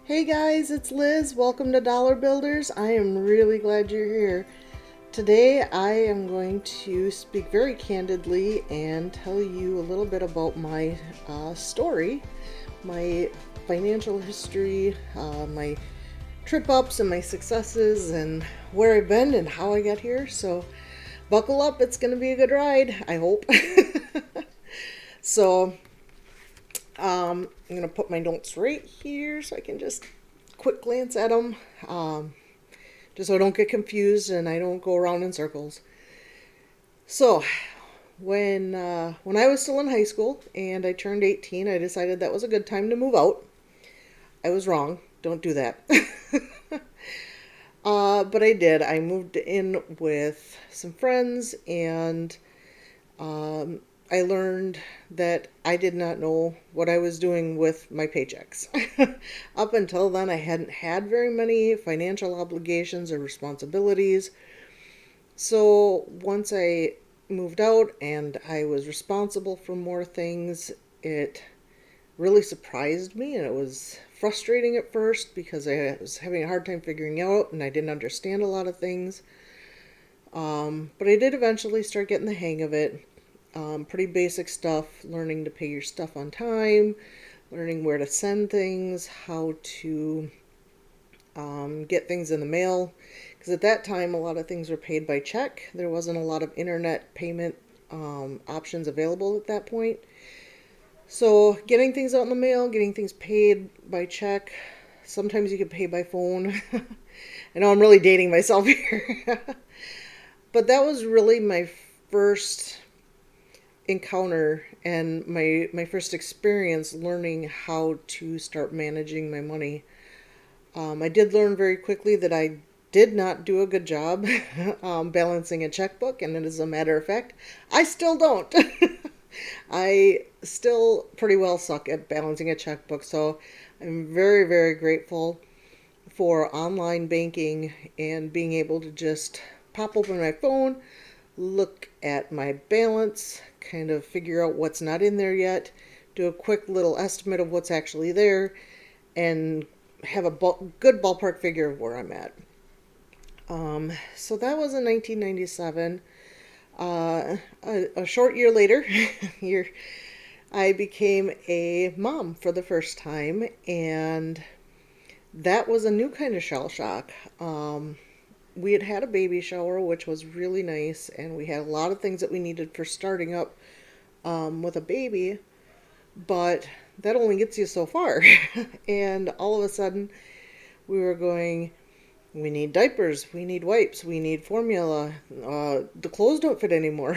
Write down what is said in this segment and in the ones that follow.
Hey guys, it's Liz. Welcome to Dollar Builders. I am really glad you're here. Today I am going to speak very candidly and tell you a little bit about my story, my financial history, my trip ups and my successes, and where I've been and how I got here. So buckle up, it's going to be a good ride, I hope. So I'm going to put my notes right here so I can just quick glance at them, just so I don't get confused and I don't go around in circles. So, when I was still in high school and I turned 18, I decided that was a good time to move out. I was wrong. Don't do that. But I did. I moved in with some friends and um, I learned that I did not know what I was doing with my paychecks. Up until then, I hadn't had very many financial obligations or responsibilities. So once I moved out and I was responsible for more things, it really surprised me and it was frustrating at first because I was having a hard time figuring out and I didn't understand a lot of things. But I did eventually start getting the hang of it. Pretty basic stuff, learning to pay your stuff on time, learning where to send things, how to get things in the mail. Because at that time, a lot of things were paid by check. There wasn't a lot of internet payment options available at that point. So, getting things out in the mail, getting things paid by check. Sometimes you could pay by phone. I know I'm really dating myself here. But that was really my first encounter and my first experience learning how to start managing my money. I did learn very quickly that I did not do a good job balancing a checkbook, and as a matter of fact, I still don't. I still pretty well suck at balancing a checkbook, so I'm very, very grateful for online banking and being able to just pop open my phone, look at my balance, kind of figure out what's not in there yet, do a quick little estimate of what's actually there, and have a good ballpark figure of where I'm at. So that was in 1997. A short year later, I became a mom for the first time, and that was a new kind of shell shock. We had had a baby shower, which was really nice, and we had a lot of things that we needed for starting up with a baby, but that only gets you so far. And all of a sudden, we were going, we need diapers, we need wipes, we need formula, the clothes don't fit anymore.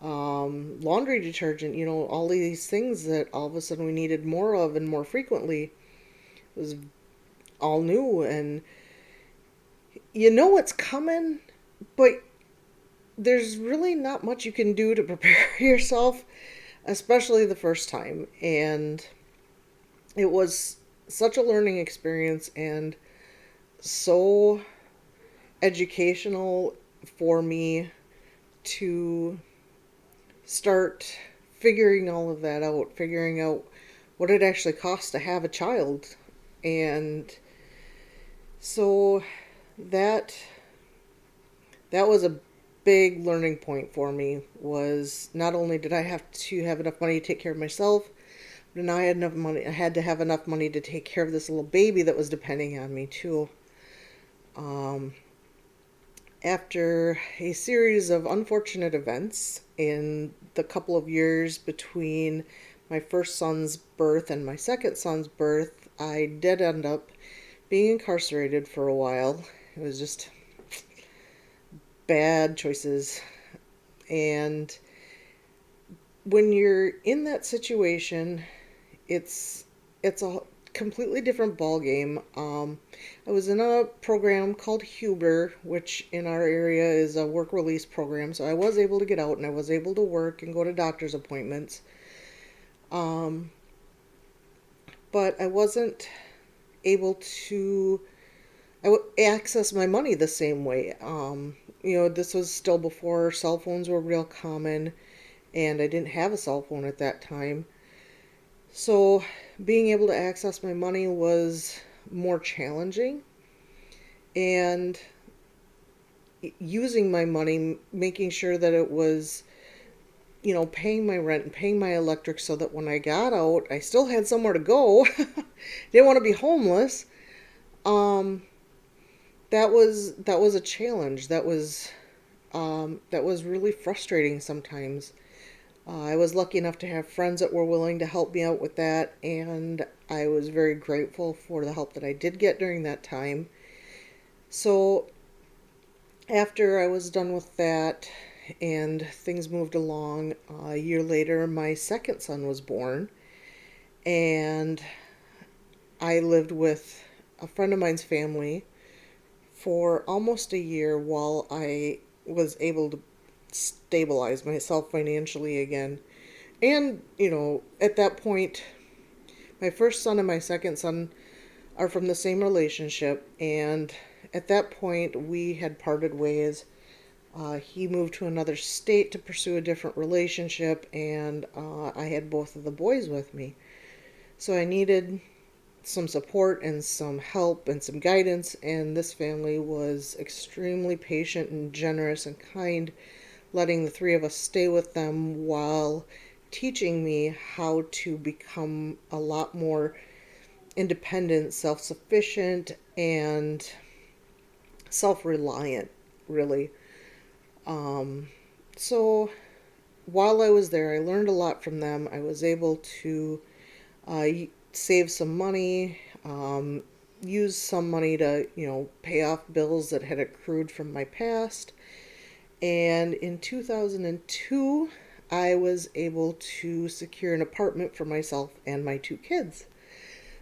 Laundry detergent, all these things that all of a sudden we needed more of and more frequently. It was all new, and you know what's coming, but there's really not much you can do to prepare yourself, especially the first time. And it was such a learning experience and so educational for me to start figuring all of that out, figuring out what it actually costs to have a child. And so that that was a big learning point for me. Was not only did I have to have enough money to take care of myself, but now I had to have enough money to take care of this little baby that was depending on me too. Um, After a series of unfortunate events in the couple of years between my first son's birth and my second son's birth, I did end up being incarcerated for a while. It was just bad choices. And when you're in that situation, it's a completely different ball game. I was in a program called Huber, which in our area is a work release program. So I was able to get out and I was able to work and go to doctor's appointments. Um, but I wasn't able to access my money the same way. This was still before cell phones were real common, and I didn't have a cell phone at that time. So being able to access my money was more challenging, and using my money, making sure that it was, paying my rent and paying my electric so that when I got out, I still had somewhere to go. Didn't want to be homeless. Um, that was a challenge. That was really frustrating sometimes. I was lucky enough to have friends that were willing to help me out with that, and I was very grateful for the help that I did get during that time. So after I was done with that and things moved along, a year later, my second son was born, and I lived with a friend of mine's family for almost a year while I was able to stabilize myself financially again. And, at that point, my first son and my second son are from the same relationship, and at that point, we had parted ways. He moved to another state to pursue a different relationship, and I had both of the boys with me. So I needed some support and some help and some guidance, and this family was extremely patient and generous and kind, letting the three of us stay with them while teaching me how to become a lot more independent, self sufficient, and self reliant, really. Um, so while I was there, I learned a lot from them. I was able to uh, save some money, use some money to, pay off bills that had accrued from my past. And in 2002, I was able to secure an apartment for myself and my two kids.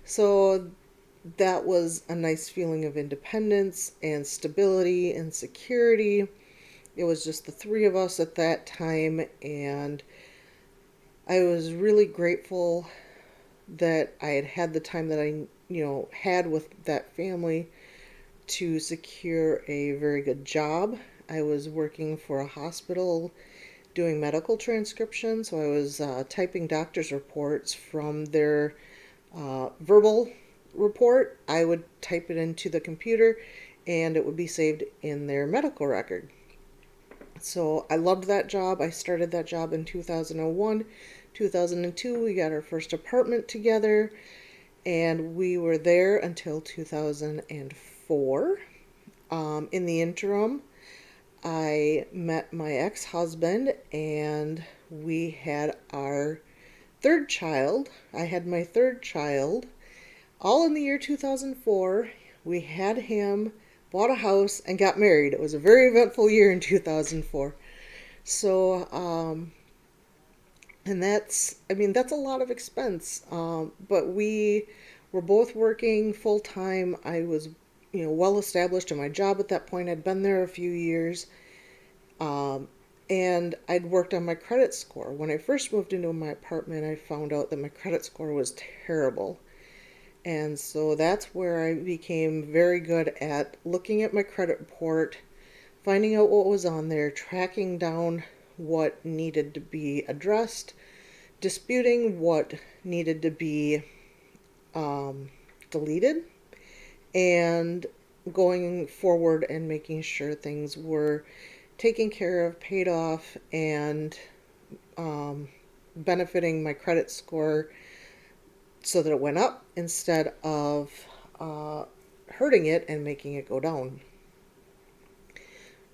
So that was a nice feeling of independence and stability and security. It was just the three of us at that time, and I was really grateful that I had had the time that I, had with that family to secure a very good job. I was working for a hospital doing medical transcription, so I was typing doctor's reports from their verbal report. I would type it into the computer and it would be saved in their medical record. So I loved that job. I started that job in 2001. 2002, we got our first apartment together, and we were there until 2004. In the interim, I met my ex husband, and we had our third child. I had my third child all in the year 2004. We had him, bought a house, and got married. It was a very eventful year in 2004. So, and that's a lot of expense. But we were both working full time. I was, well established in my job at that point. I'd been there a few years. Um, and I'd worked on my credit score. When I first moved into my apartment, I found out that my credit score was terrible. And so that's where I became very good at looking at my credit report, finding out what was on there, tracking down what needed to be addressed, disputing what needed to be deleted, and going forward and making sure things were taken care of, paid off, and um, benefiting my credit score so that it went up instead of uh, hurting it and making it go down.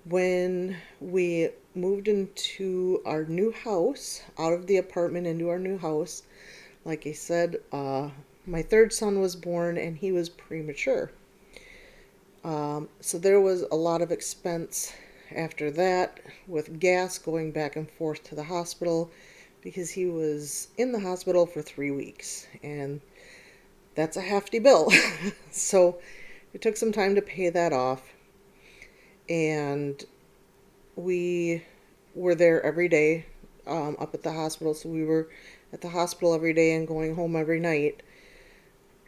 When we moved into our new house, out of the apartment into our new house, like I said, my third son was born and he was premature. So there was a lot of expense after that with gas going back and forth to the hospital because he was in the hospital for 3 weeks, and that's a hefty bill. So it took some time to pay that off, and we were there every day up at the hospital. So we were at the hospital every day and going home every night.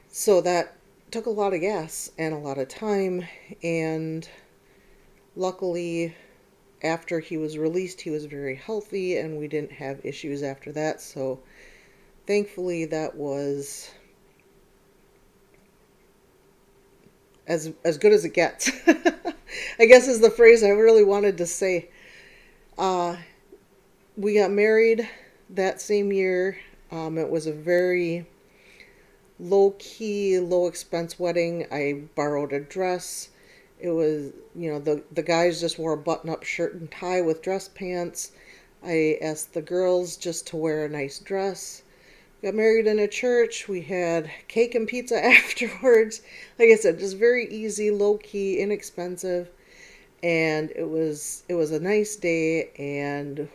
So that took a lot of gas and a lot of time, and luckily after he was released, he was very healthy and we didn't have issues after that. So thankfully that was as good as it gets. I guess is the phrase I really wanted to say. Uh, we got married that same year. It was a very low key, low expense wedding. I borrowed a dress. It was, the guys just wore a button up shirt and tie with dress pants. I asked the girls just to wear a nice dress. Got married in a church. We had cake and pizza afterwards. Like I said, just very easy, low key, inexpensive, and it was a nice day. And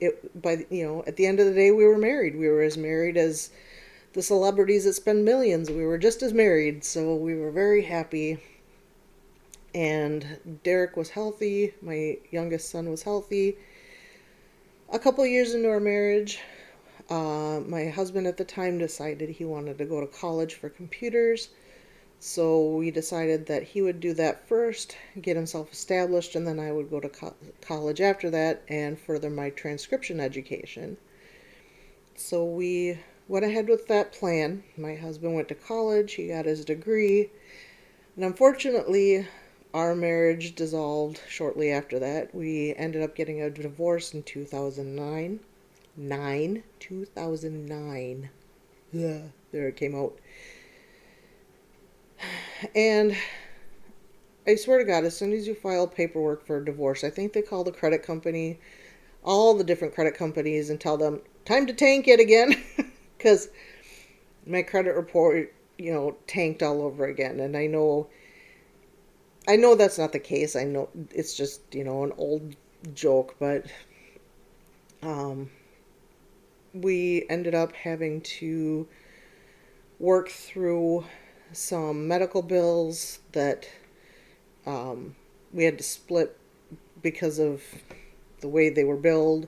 at the end of the day, we were married. We were as married as the celebrities that spend millions. We were just as married, so we were very happy. And Derek was healthy. My youngest son was healthy. A couple years into our marriage, my husband at the time decided he wanted to go to college for computers. So we decided that he would do that first, get himself established, and then I would go to college after that and further my transcription education. So we went ahead with that plan. My husband went to college, he got his degree, and unfortunately, our marriage dissolved shortly after that. We ended up getting a divorce in 2009. 2009. Yeah, there it came out. And I swear to God, as soon as you file paperwork for a divorce, I think they call the credit company, all the different credit companies, and tell them, time to tank it again. Because my credit report, tanked all over again. And I know that's not the case. I know it's just, an old joke, but um, we ended up having to work through some medical bills that we had to split because of the way they were billed.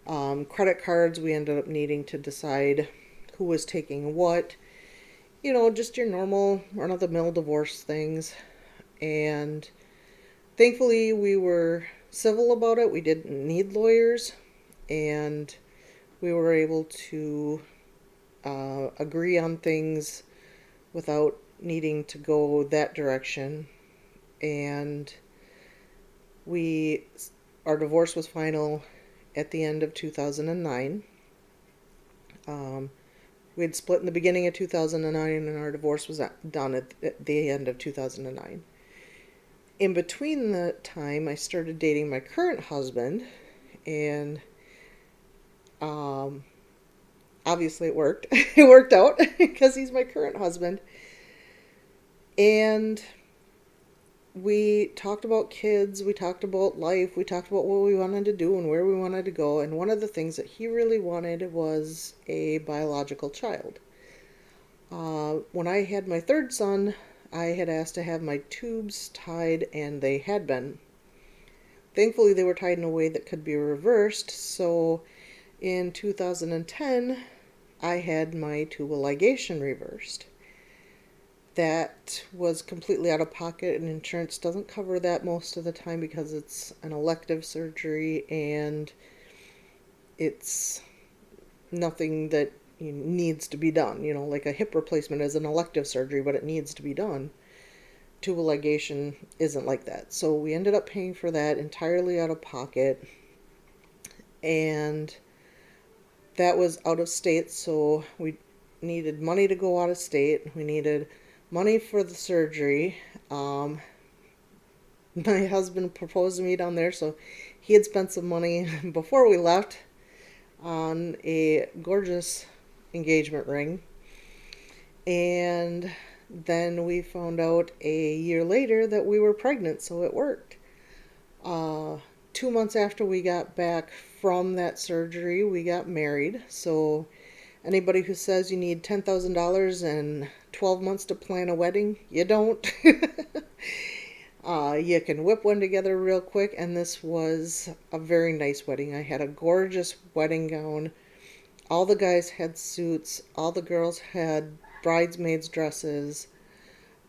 Credit cards, we ended up needing to decide who was taking what. Just your normal run-of-the-mill divorce things. And thankfully, we were civil about it. We didn't need lawyers. And we were able to agree on things without needing to go that direction. And our divorce was final at the end of 2009. We had split in the beginning of 2009, and our divorce was done at the end of 2009. In between the time, I started dating my current husband, and obviously it worked. It worked out because he's my current husband. And we talked about kids, we talked about life, we talked about what we wanted to do and where we wanted to go. And one of the things that he really wanted was a biological child. When I had my third son, I had asked to have my tubes tied, and they had been. Thankfully, they were tied in a way that could be reversed. So in 2010, I had my tubal ligation reversed. That was completely out of pocket, and insurance doesn't cover that most of the time because it's an elective surgery and it's nothing that needs to be done. Like a hip replacement is an elective surgery, but it needs to be done. Tubal ligation isn't like that. So we ended up paying for that entirely out of pocket, and that was out of state, so we needed money to go out of state. We needed money for the surgery. My husband proposed to me down there, so he had spent some money before we left on a gorgeous engagement ring. And then we found out a year later that we were pregnant, so it worked. 2 months after we got back from that surgery, we got married. So anybody who says you need $10,000 and 12 months to plan a wedding, you don't. You can whip one together real quick, and this was a very nice wedding. I had a gorgeous wedding gown. All the guys had suits. All the girls had bridesmaids' dresses.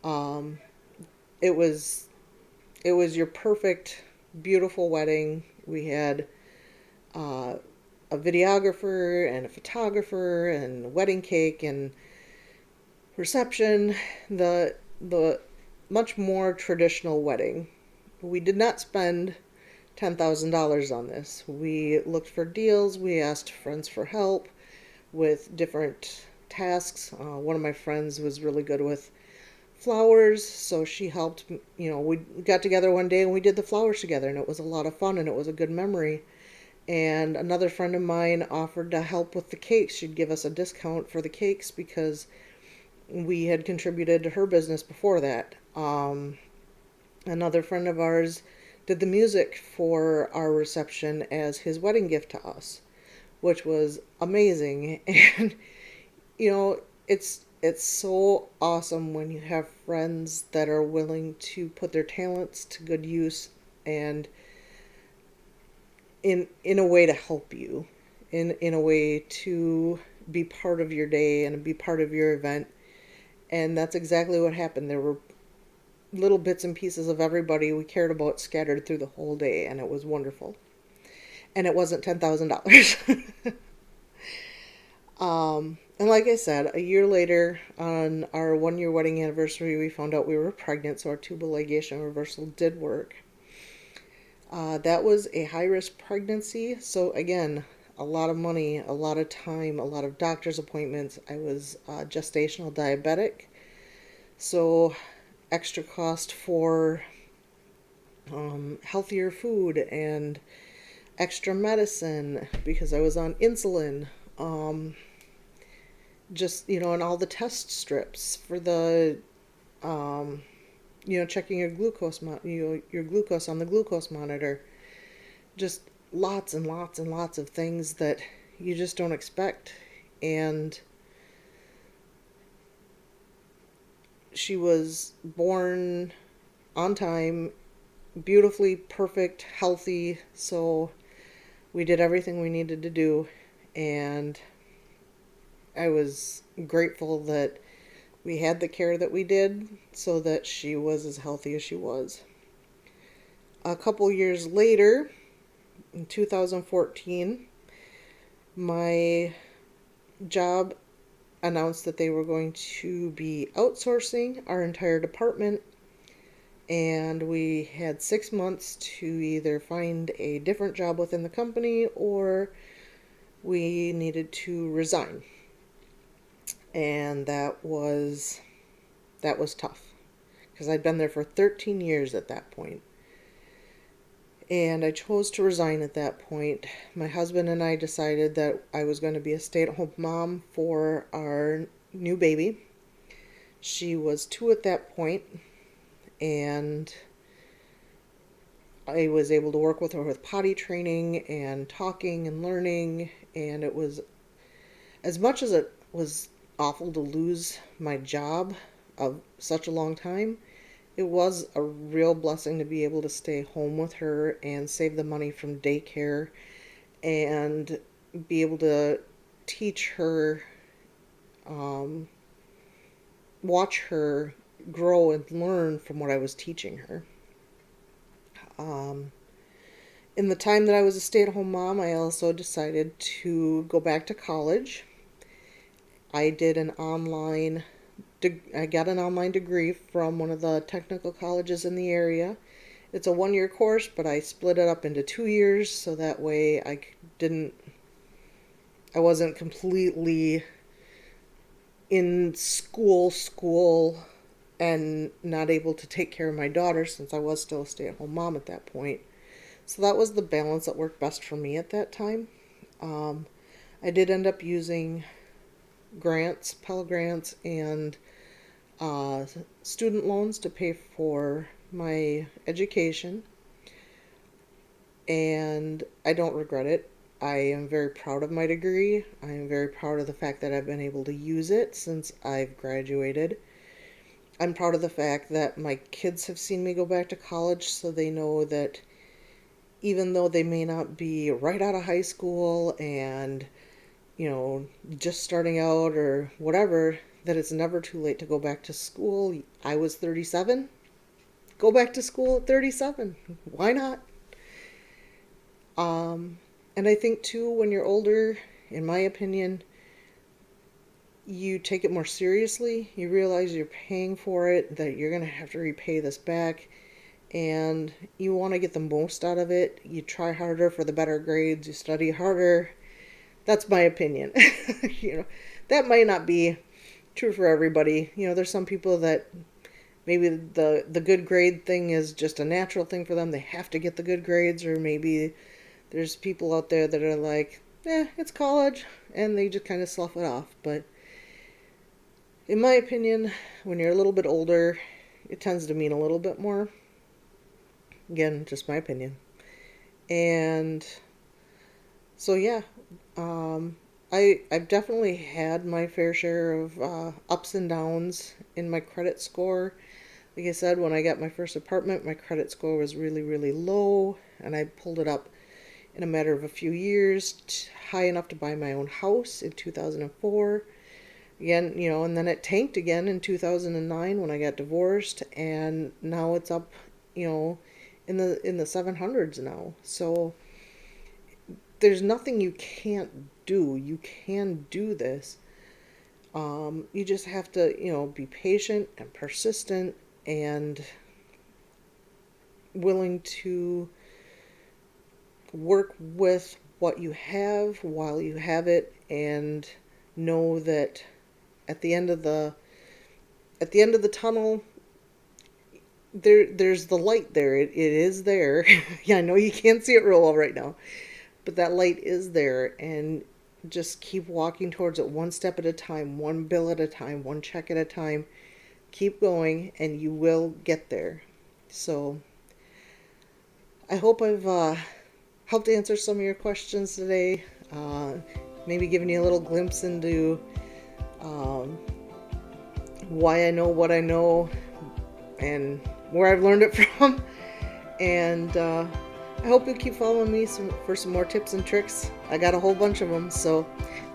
It was your perfect, beautiful wedding. We had a a videographer and a photographer and wedding cake and reception, the much more traditional wedding. We did not spend $10,000 on this. We looked for deals, we asked friends for help with different tasks. One of my friends was really good with flowers, so she helped. We got together one day and we did the flowers together, and it was a lot of fun and it was a good memory. And another friend of mine offered to help with the cakes. She'd give us a discount for the cakes because we had contributed to her business before that. Another friend of ours did the music for our reception as his wedding gift to us, which was amazing. And it's so awesome when you have friends that are willing to put their talents to good use and in a way to help you, in a way to be part of your day and be part of your event. And that's exactly what happened. There were little bits and pieces of everybody we cared about scattered through the whole day, and it was wonderful. And it wasn't $10,000. And like I said, a year later, on our 1 year wedding anniversary, we found out we were pregnant, so our tubal ligation reversal did work. That was a high-risk pregnancy, so again, a lot of money, a lot of time, a lot of doctor's appointments. I was gestational diabetic, so extra cost for healthier food and extra medicine because I was on insulin. And all the test strips for the, checking your glucose, your glucose on the glucose monitor. Just lots and lots and lots of things that you just don't expect. And she was born on time, beautifully perfect, healthy. So we did everything we needed to do. And I was grateful that we had the care that we did so that she was as healthy as she was. A couple years later, in 2014, my job announced that they were going to be outsourcing our entire department, and we had 6 months to either find a different job within the company or we needed to resign. And that was tough because I'd been there for 13 years at that point. And I chose to resign at that point. My husband and I decided that I was going to be a stay-at-home mom for our new baby. She was 2 at that point, and I was able to work with her with potty training and talking and learning, and it was, as much as it was awful to lose my job of such a long time, it was a real blessing to be able to stay home with her and save the money from daycare and be able to teach her, watch her grow and learn from what I was teaching her. In the time that I was a stay-at-home mom, I also decided to go back to college. I got an online degree from one of the technical colleges in the area. It's a 1 year course, but I split it up into 2 years so that way I wasn't completely in school and not able to take care of my daughter since I was still a stay-at-home mom at that point. So that was the balance that worked best for me at that time. I did end up using grants, Pell Grants, and student loans to pay for my education, and I don't regret it. I am very proud of my degree. I am very proud of the fact that I've been able to use it since I've graduated. I'm proud of the fact that my kids have seen me go back to college, so they know that even though they may not be right out of high school and just starting out or whatever, that it's never too late to go back to school. I was 37. Go back to school at 37. Why not? And I think too, when you're older, in my opinion, you take it more seriously. You realize you're paying for it, that you're going to have to repay this back, and you want to get the most out of it. You try harder for the better grades, you study harder. That's my opinion. You know, that might not be true for everybody. You know, there's some people that maybe the good grade thing is just a natural thing for them. They have to get the good grades, or maybe there's people out there that are like, it's college, and they just kind of slough it off. But in my opinion, when you're a little bit older, it tends to mean a little bit more. Again, just my opinion. And so, yeah, I've definitely had my fair share of ups and downs in my credit score. Like I said, when I got my first apartment, my credit score was really, really low, and I pulled it up in a matter of a few years, high enough to buy my own house in 2004. Again, you know, and then it tanked again in 2009 when I got divorced, and now it's up, you know, in the 700s now. So there's nothing you can't do. You can do this. You just have to, you know, be patient and persistent and willing to work with what you have while you have it, and know that at the end of the tunnel, there's the light there. It is there. Yeah, I know you can't see it real well right now, but that light is there, and just keep walking towards it one step at a time, one bill at a time, one check at a time. Keep going, and you will get there. So I hope I've helped answer some of your questions today. Maybe giving you a little glimpse into um, why I know what I know and where I've learned it from. And I hope you'll keep following me for some more tips and tricks. I got a whole bunch of them. So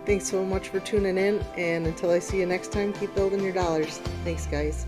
thanks so much for tuning in. And until I see you next time, keep building your dollars. Thanks, guys.